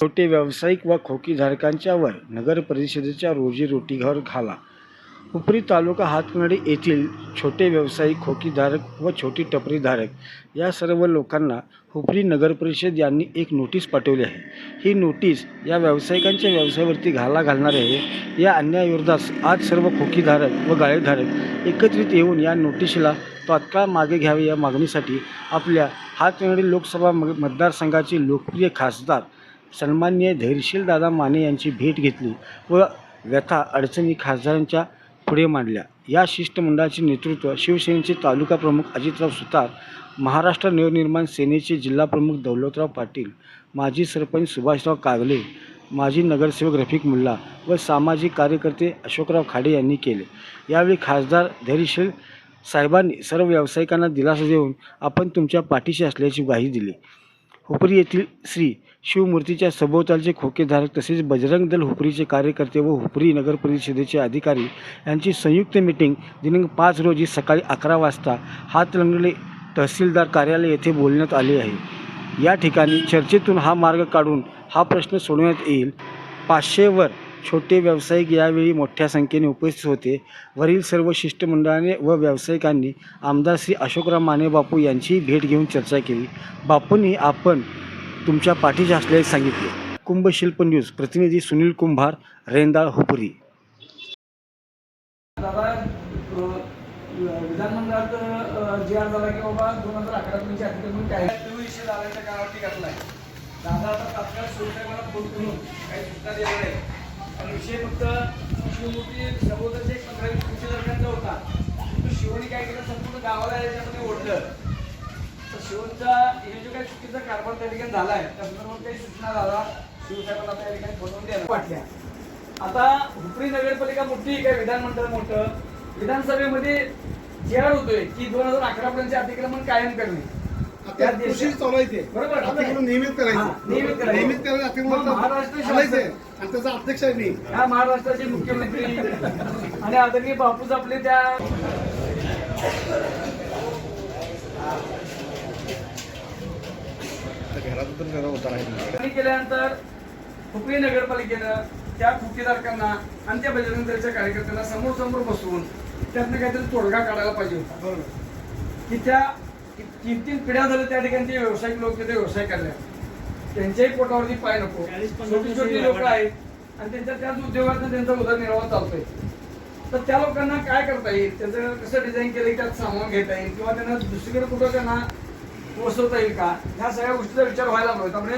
छोटे व्यावसायिक व खोकीधारकांच्यावर नगर परिषदेच्या रोजीरोटीवर घाला. हुपरी तालुका हातकणंगले येथील छोटे व्यावसायिक, खोकीधारक व छोटी टपरीधारक या सर्व लोकांना हुपरी नगर परिषद यांनी एक नोटीस पाठवली आहे. ही नोटीस या व्यावसायिकांच्या व्यवसायावरती घाला घालणार आहे. या अन्यायाविरोधात आज सर्व खोकीधारक व गाळेधारक एकत्रित येऊन या नोटीसला तात्काळ मागे घ्यावे या मागणीसाठी आपल्या हातकणंगले लोकसभा मतदारसंघाचे लोकप्रिय खासदार सन्माननीय धैर्यशील दादा माने यांची भेट घेतली व व्यथा अडचणी खासदारांच्या पुढे मांडल्या. या शिष्टमंडळाचे नेतृत्व शिवसेनेचे तालुका प्रमुख अजितराव सुतार, महाराष्ट्र नवनिर्माण सेनेचे जिल्हा प्रमुख दौलतराव पाटील, माजी सरपंच सुभाषराव कागले, माजी नगरसेवक रफिक मुल्ला व सामाजिक कार्यकर्ते अशोकराव खाडे यांनी केले. यावेळी खासदार धैर्यशील साहेबांनी सर्व व्यावसायिकांना दिलासा देऊन आपण तुमच्या पाठीशी असल्याची ग्वाही दिली. हुपरी येथील श्री शिवमूर्तीच्या सभोवतालचे खोकेधारक तसेच बजरंग दल हुपरीचे कार्यकर्ते व हुपरी नगर परिषदेचे अधिकारी यांची संयुक्त मीटिंग दिनांक 5 रोजी सकाळी 11 वाजता हातकणंगले तहसीलदार कार्यालय येथे बोलण्यात आले आहे. या ठिकाणी चर्चेतून हा मार्ग काढून हा प्रश्न सोडवण्यात येईल. 500 वर छोटे व्यावसायिक यावेळी मोठ्या संख्येने उपस्थित होते. वरील सर्व शिष्टमंडळाने व व्यावसायिकांनी आमदार श्री अशोकराव माने बापू यांचीही भेट घेऊन चर्चा केली. बापूंनी आपण तुमच्या पाठीशी असल्याचे सांगितले. कुंभशिल्प न्यूज प्रतिनिधी सुनील कुंभार, रेंदाळ, हुपरी. विधानमंडळात जी आर झाला की बाबा 2011 अतिक्रमण काय विषय झाल्याच्या काळावरती घातलाय. दादा आता तात्काळ शिवसाहेबांना फोन करून काही सूचना देणार आहे. आणि विषय फक्त शिवमूर्ती सभोवतालचे 15-20 वर्षांचा होता. तो शिवने काय केलं, संपूर्ण गावाला याच्यामध्ये ओढलं. तर शिवचा हे जो काही चुकीचा कारभार त्या ठिकाणी झाला आहे त्या संदर्भात काही सूचना दादा शिवसाहेबांना त्या ठिकाणी फोनवून द्यायला वाटल्या. आता हुपरी नगरपालिका मोठी काय विधानमंडळ मोठं, विधानसभेमध्ये जी आर होतोय की 2011 पर्यंत अतिक्रमण कायम करणे. बरोबर, नियमित करायचं महाराष्ट्र अध्यक्ष आहे मी, हा महाराष्ट्राचे मुख्यमंत्री आणि आदरणीय बापूस आपले त्या केल्यानंतर हुपरी नगरपालिकेनं त्या खोकीधारकांना आणि त्या बजरंग दलाच्या कार्यकर्त्यांना समोर समोर बसवून त्यातनं काहीतरी तोडगा काढायला पाहिजे होता. बरोबर, की त्या 3 पिढ्या झाल्या त्या ठिकाणी जे व्यावसायिक लोक ते व्यवसाय करल्या, त्यांच्याही पोटावरती पाय नको. छोटी छोटी लोक आहेत आणि त्यांच्या त्याच उद्योगातून त्यांचा उदरनिर्वाह चालतोय. तर त्या लोकांना काय करता येईल, त्यांचं कसं डिझाईन केलं त्यात सामावून घेता येईल किंवा त्यांना दुसरीकडे कुठं त्यांना पोहोचवता येईल का, ह्या सगळ्या गोष्टीचा विचार व्हायला पाहिजे. आपण